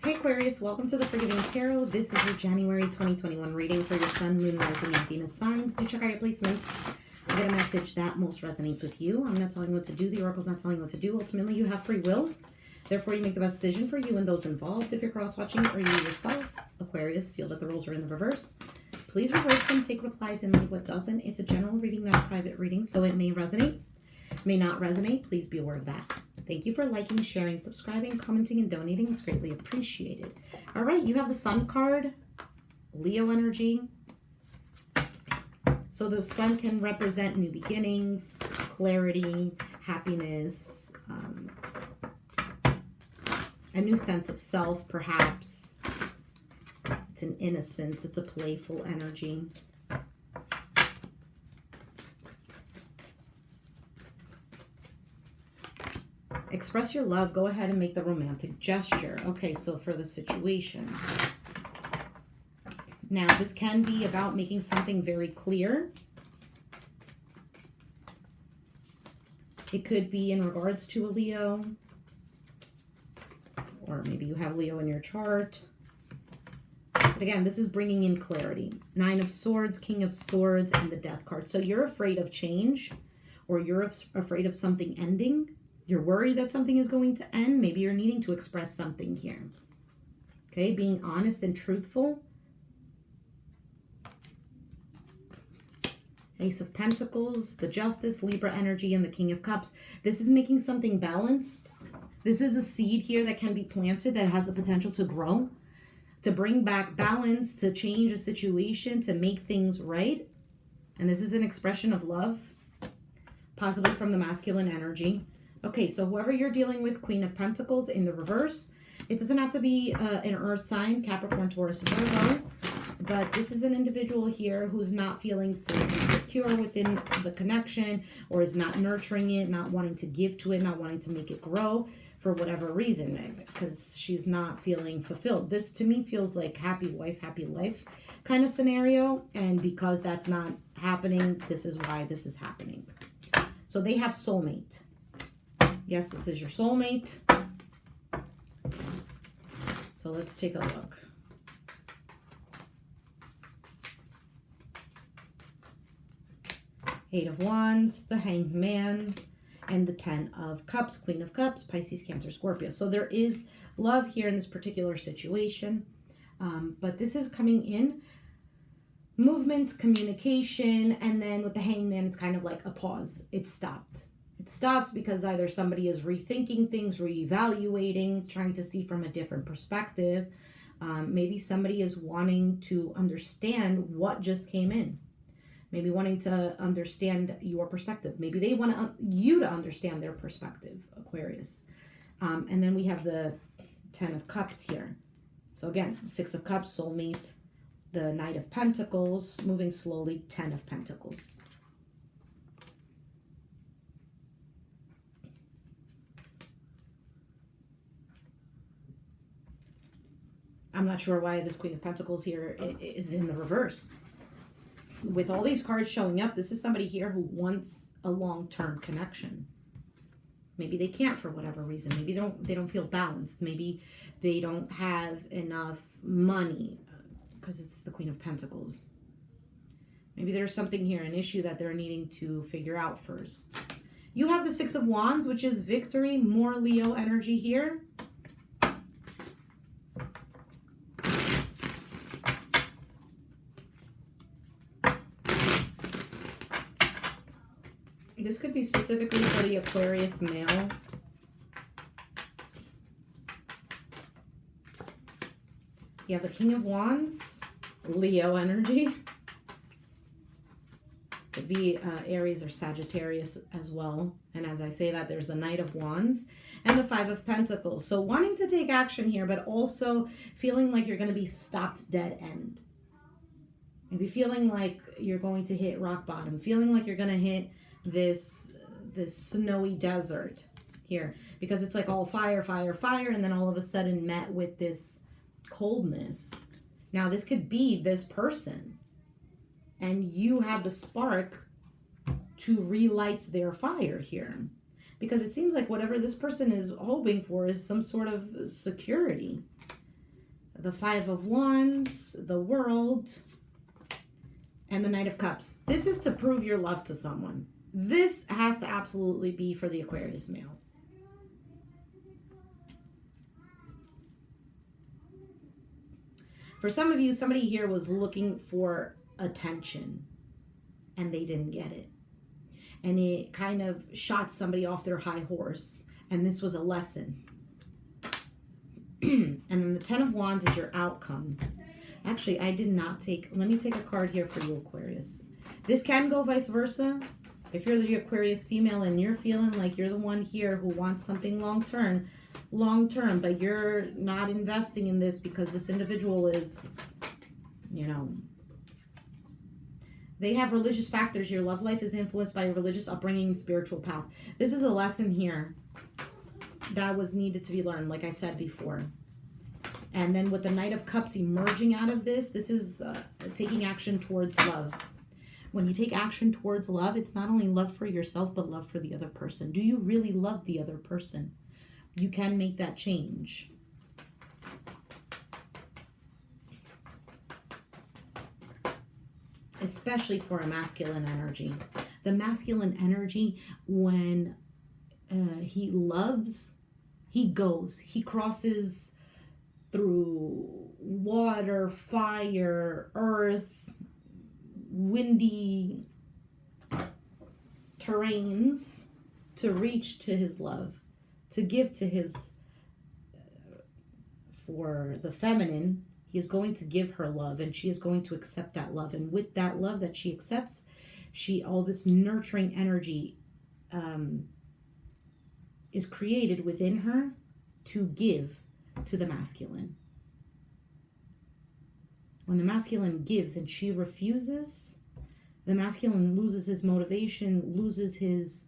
Hey Aquarius, welcome to the Forgiving Tarot. This is your January 2021 reading for your Sun, Moon, Rising, and Venus signs. Do check out your placements. I get a message that most resonates with you. I'm not telling you what to do. The Oracle's not telling you what to do. Ultimately, you have free will. Therefore, you make the best decision for you and those involved. If you're cross-watching or you yourself, Aquarius, feel that the roles are in the reverse. Please reverse them, take replies, and leave what doesn't. It's a general reading, not a private reading, so it may resonate, may not resonate. Please be aware of that. Thank you for liking, sharing, subscribing, commenting, and donating. It's greatly appreciated. All right, you have the Sun card, Leo energy. So the Sun can represent new beginnings, clarity, happiness, a new sense of self, perhaps. It's an innocence. It's a playful energy. Express your love. Go ahead and make the romantic gesture. Okay, so for the situation. Now, this can be about making something very clear. It could be in regards to a Leo. Or maybe you have Leo in your chart. But again, this is bringing in clarity. Nine of Swords, King of Swords, and the Death card. So you're afraid of change, or you're afraid of something ending. You're worried that something is going to end. Maybe you're needing to express something here. Okay, being honest and truthful. Ace of Pentacles, the Justice, Libra energy, and the King of Cups. This is making something balanced. This is a seed here that can be planted that has the potential to grow, to bring back balance, to change a situation, to make things right. And this is an expression of love, possibly from the masculine energy. Okay, so whoever you're dealing with, Queen of Pentacles in the reverse. It doesn't have to be an earth sign, Capricorn, Taurus, Virgo. But this is an individual here who's not feeling safe and secure within the connection, or is not nurturing it, not wanting to give to it, not wanting to make it grow for whatever reason, because she's not feeling fulfilled. This to me feels like happy wife, happy life kind of scenario. And because that's not happening, this is why this is happening. So they have soulmate. Yes, this is your soulmate. So let's take a look. Eight of Wands, the Hanged Man, and the Ten of Cups, Queen of Cups, Pisces, Cancer, Scorpio. So there is love here in this particular situation. But this is coming in movement, communication, and then with the Hanged Man, it's kind of like a pause. It stopped. It stopped because either somebody is rethinking things, reevaluating, trying to see from a different perspective. Maybe somebody is wanting to understand what just came in. Maybe wanting to understand your perspective. Maybe they want you to understand their perspective, Aquarius. And then we have the Ten of Cups here. So again, Six of Cups, soulmate, the Knight of Pentacles, moving slowly, Ten of Pentacles. I'm not sure why this Queen of Pentacles here is in the reverse. With all these cards showing up, this is somebody here who wants a long-term connection. Maybe they can't for whatever reason. Maybe they don't feel balanced. Maybe they don't have enough money because it's the Queen of Pentacles. Maybe there's something here, an issue that they're needing to figure out first. You have the Six of Wands, which is victory, more Leo energy here. This could be specifically for the Aquarius male. You have the King of Wands, Leo energy. Could be Aries or Sagittarius as well. And as I say that, there's the Knight of Wands and the Five of Pentacles. So wanting to take action here, but also feeling like you're going to be stopped dead end. Maybe feeling like you're going to hit rock bottom. Feeling like you're going to hit this snowy desert here, because it's like all fire, fire, fire, and then all of a sudden met with this coldness. Now this could be this person, and you have the spark to relight their fire here, because it seems like whatever this person is hoping for is some sort of security. the Five of Wands, the World, and the Knight of Cups. This is to prove your love to someone. This has to absolutely be for the Aquarius male. For some of you, somebody here was looking for attention and they didn't get it. And it kind of shot somebody off their high horse. And this was a lesson. And then the Ten of Wands is your outcome. Actually, I did not take... Let me take a card here for you, Aquarius. This can go vice versa. If you're the Aquarius female and you're feeling like you're the one here who wants something long-term, but you're not investing in this because this individual is, you know, they have religious factors. Your love life is influenced by your religious upbringing and spiritual path. This is a lesson here that was needed to be learned, like I said before. And then with the Knight of Cups emerging out of this, this is taking action towards love. When you take action towards love, it's not only love for yourself, but love for the other person. Do you really love the other person? You can make that change. Especially for a masculine energy. The masculine energy, when he loves, he goes. He crosses through water, fire, earth, windy terrains to reach to his love, to give to his, for the feminine, he is going to give her love and she is going to accept that love. And with that love that she accepts, all this nurturing energy is created within her to give to the masculine. When the masculine gives and she refuses, the masculine loses his motivation, loses his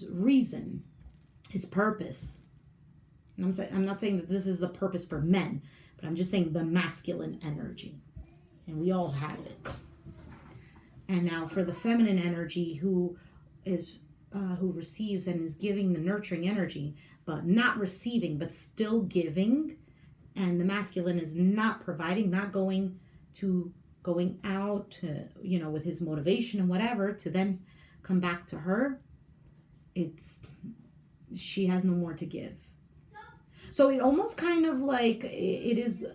reason, his purpose. And I'm not saying that this is the purpose for men, but I'm just saying the masculine energy. And we all have it. And now for the feminine energy who receives and is giving the nurturing energy, but not receiving, but still giving, and the masculine is not providing, not going out to, you know, with his motivation and whatever, to then come back to her, she has no more to give. So it almost kind of like it is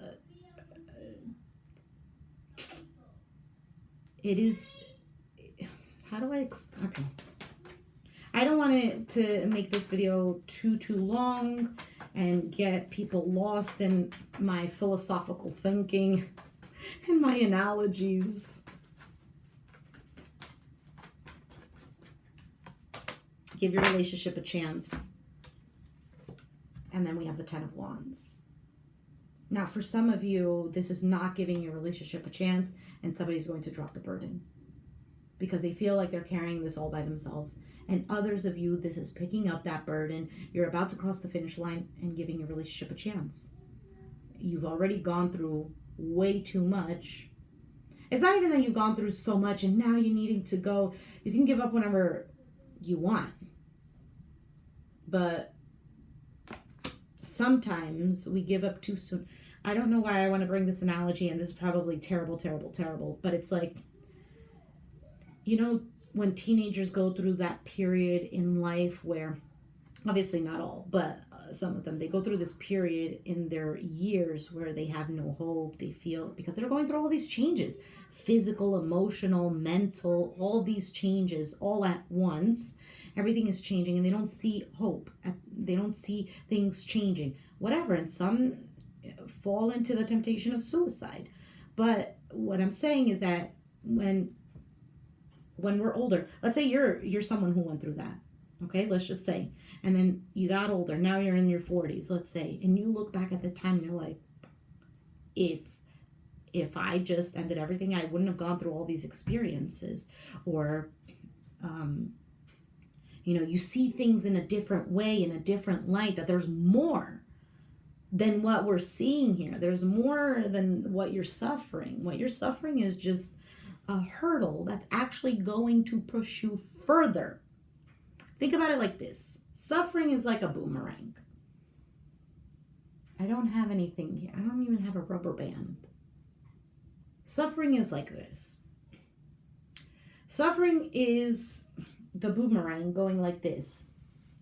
how do I okay. I don't want it to make this video too long and get people lost in my philosophical thinking and my analogies. Give your relationship a chance. And then we have the Ten of Wands. Now, for some of you, this is not giving your relationship a chance, and somebody's going to drop the burden because they feel like they're carrying this all by themselves. And others of you, this is picking up that burden. You're about to cross the finish line and giving your relationship a chance. You've already gone through way too much. It's not even that you've gone through so much and now you're needing to go. You can give up whenever you want. But sometimes we give up too soon. I don't know why I want to bring this analogy, and this is probably terrible, but it's like, you know, when teenagers go through that period in life where, obviously not all, but some of them, they go through this period in their years where they have no hope. They feel, because they're going through all these changes, physical, emotional, mental, all these changes all at once. Everything is changing and they don't see hope. They don't see things changing, whatever. And some fall into the temptation of suicide. But what I'm saying is that when we're older, let's say you're someone who went through that. Okay, let's just say. And then you got older. Now you're in your 40s, let's say. And you look back at the time and you're like, if I just ended everything, I wouldn't have gone through all these experiences. Or, you know, you see things in a different way, in a different light, that there's more than what we're seeing here. There's more than what you're suffering. What you're suffering is just a hurdle that's actually going to push you further. Think about it like this. Suffering is like a boomerang. I don't have anything here. I don't even have a rubber band. Suffering is like this. Suffering is the boomerang going like this.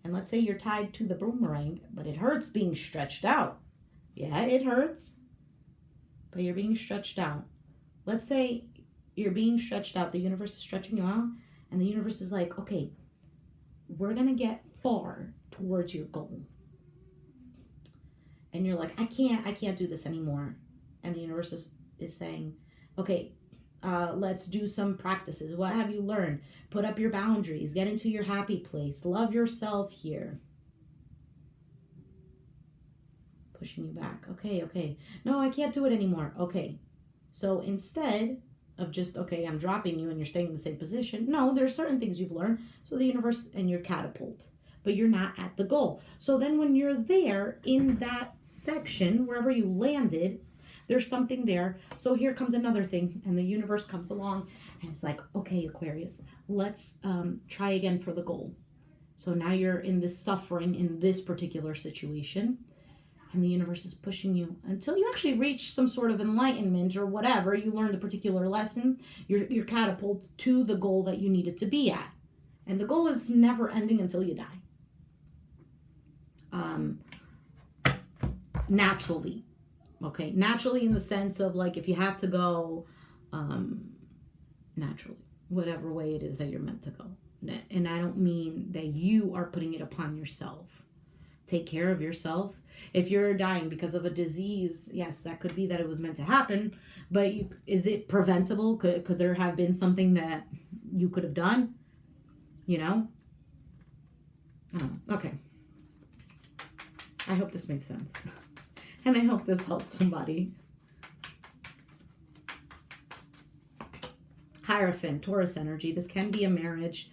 And let's say you're tied to the boomerang, but it hurts being stretched out. Yeah, it hurts, but you're being stretched out. Let's say you're being stretched out. The universe is stretching you out, and the universe is like, okay, we're going to get far towards your goal. And you're like, I can't do this anymore. And the universe is saying, okay, let's do some practices. What have you learned? Put up your boundaries. Get into your happy place. Love yourself here. Pushing you back. Okay. No, I can't do it anymore. Okay. So instead of just, okay, I'm dropping you and you're staying in the same position. No, there's certain things you've learned. So the universe and your catapult. But you're not at the goal. So then when you're there in that section, wherever you landed, there's something there. So here comes another thing, and the universe comes along and it's like, okay, Aquarius, let's try again for the goal. So now you're in this suffering in this particular situation, and the universe is pushing you until you actually reach some sort of enlightenment or whatever. You learned a particular lesson. You're catapulted to the goal that you needed to be at. And the goal is never ending until you die. Naturally. Okay, naturally in the sense of like if you have to go naturally, whatever way it is that you're meant to go. And I don't mean that you are putting it upon yourself. Take care of yourself. If you're dying because of a disease, yes, that could be that it was meant to happen, but is it preventable? Could there have been something that you could have done? You know? Okay. I hope this makes sense. And I hope this helps somebody. Hierophant, Taurus energy. This can be a marriage.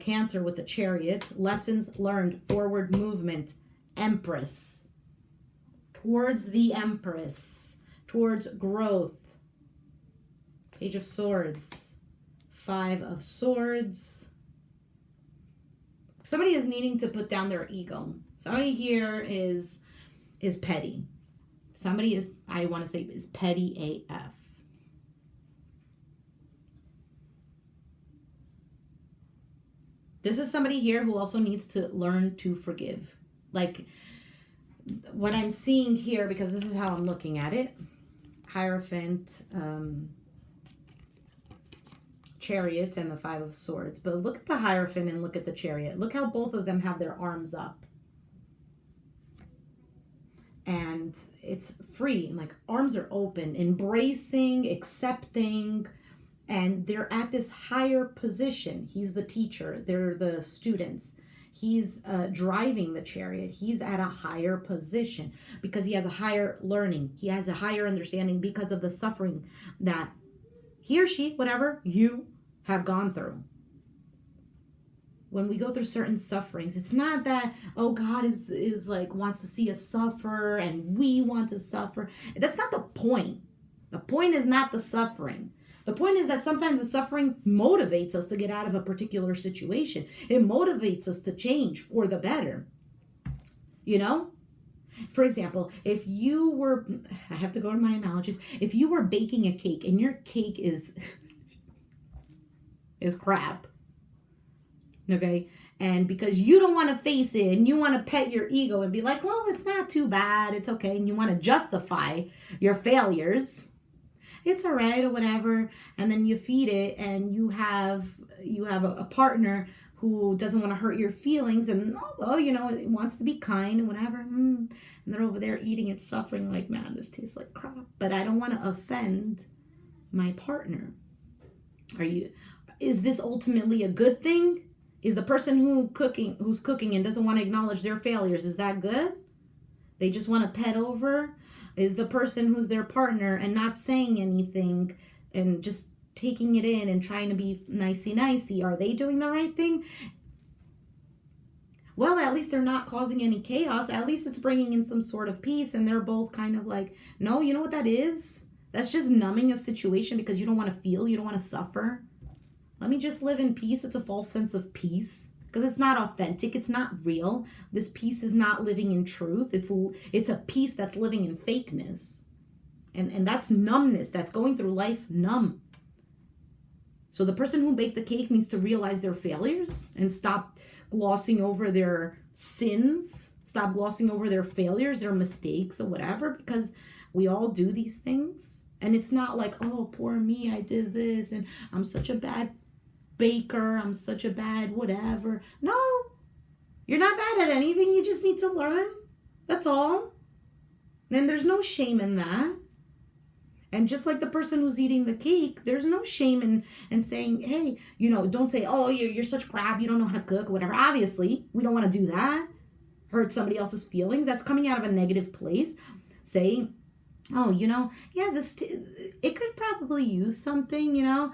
Cancer with the Chariot. Lessons learned. Forward movement. Empress. Towards the Empress. Towards growth. Page of Swords. 5 of Swords. Somebody is needing to put down their ego. Somebody here is petty. Somebody is, I want to say, is petty AF. This is somebody here who also needs to learn to forgive. Like, what I'm seeing here, because this is how I'm looking at it. Hierophant, Chariot, and the 5 of Swords. But look at the Hierophant and look at the Chariot. Look how both of them have their arms up. And it's free, like arms are open, embracing, accepting, and they're at this higher position. He's the teacher, they're the students. He's driving the Chariot. He's at a higher position because he has a higher learning. He has a higher understanding because of the suffering that he or she, whatever, you have gone through. When we go through certain sufferings, it's not that, oh, God is like wants to see us suffer and we want to suffer. That's not the point. The point is not the suffering. The point is that sometimes the suffering motivates us to get out of a particular situation. It motivates us to change for the better. You know? For example, if you were, I have to go to my analogies. If you were baking a cake and your cake is crap, okay, and because you don't want to face it and you want to pet your ego and be like, well, it's not too bad, it's okay, and you want to justify your failures, it's all right or whatever, and then you feed it and you have a partner who doesn't want to hurt your feelings and although, you know, it wants to be kind and whatever, and they're over there eating it, suffering like, man, this tastes like crap, but I don't want to offend my partner. Is this ultimately a good thing? Is the person who's cooking and doesn't want to acknowledge their failures, is that good? They just want to pet over? Is the person who's their partner and not saying anything and just taking it in and trying to be nicey, are they doing the right thing? Well, at least they're not causing any chaos. At least it's bringing in some sort of peace and they're both kind of like, no, you know what that is? That's just numbing a situation because you don't want to feel, you don't want to suffer. Let me just live in peace. It's a false sense of peace. because it's not authentic. It's not real. This piece is not living in truth. It's a piece that's living in fakeness. And that's numbness. That's going through life numb. So the person who baked the cake needs to realize their failures and stop glossing over their sins. Stop glossing over their failures, their mistakes, or whatever, because we all do these things. And it's not like, oh, poor me, I did this, and I'm such a bad baker, I'm such a bad whatever. No, you're not bad at anything. You just need to learn. That's all. And there's no shame in that. And just like the person who's eating the cake, there's no shame in saying, hey, you know, don't say, oh, you're such crap, you don't know how to cook, whatever. Obviously, we don't want to do that. Hurt somebody else's feelings. That's coming out of a negative place. Saying, oh, you know, yeah, it could probably use something, you know.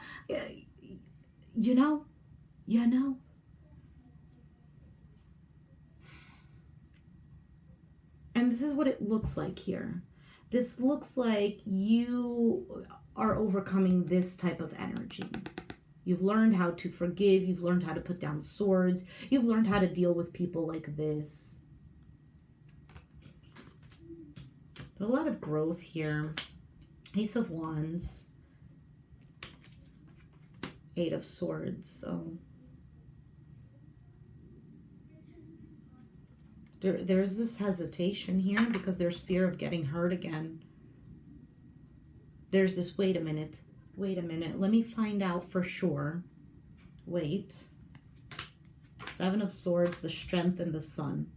And this is what it looks like here. This looks like you are overcoming this type of energy. You've learned how to forgive. You've learned how to put down swords. You've learned how to deal with people like this. There's a lot of growth here. Ace of Wands. 8 of Swords. So there's this hesitation here because there's fear of getting hurt again. There's this, wait a minute, let me find out for sure. Wait. 7 of Swords, the Strength, and the Sun.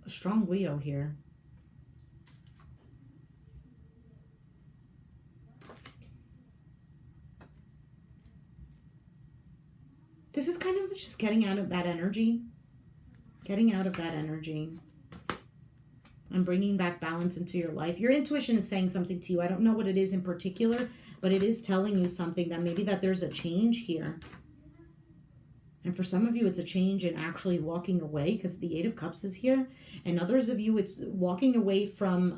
A strong Leo here. This is kind of just getting out of that energy. Getting out of that energy. And bringing back balance into your life. Your intuition is saying something to you. I don't know what it is in particular, but it is telling you something that maybe that there's a change here. And for some of you, it's a change in actually walking away because the 8 of Cups is here. And others of you, it's walking away from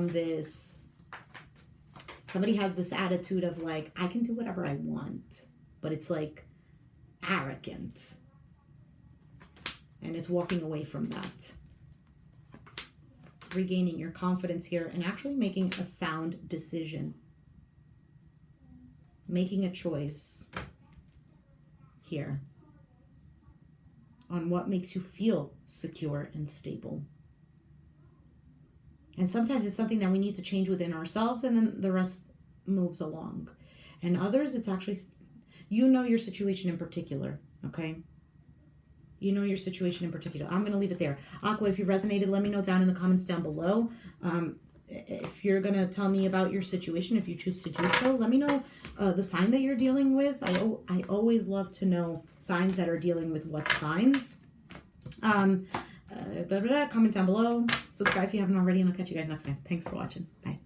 this. Somebody has this attitude of like, I can do whatever I want, but it's like arrogant. And it's walking away from that. Regaining your confidence here and actually making a sound decision. Making a choice here on what makes you feel secure and stable. And sometimes it's something that we need to change within ourselves, and then the rest moves along. And others, it's actually, you know your situation in particular, okay? You know your situation in particular. I'm going to leave it there. Aqua, if you resonated, let me know down in the comments down below. If you're going to tell me about your situation, if you choose to do so, let me know the sign that you're dealing with. I always love to know signs that are dealing with what signs. Comment down below. Subscribe if you haven't already, and I'll catch you guys next time. Thanks for watching. Bye.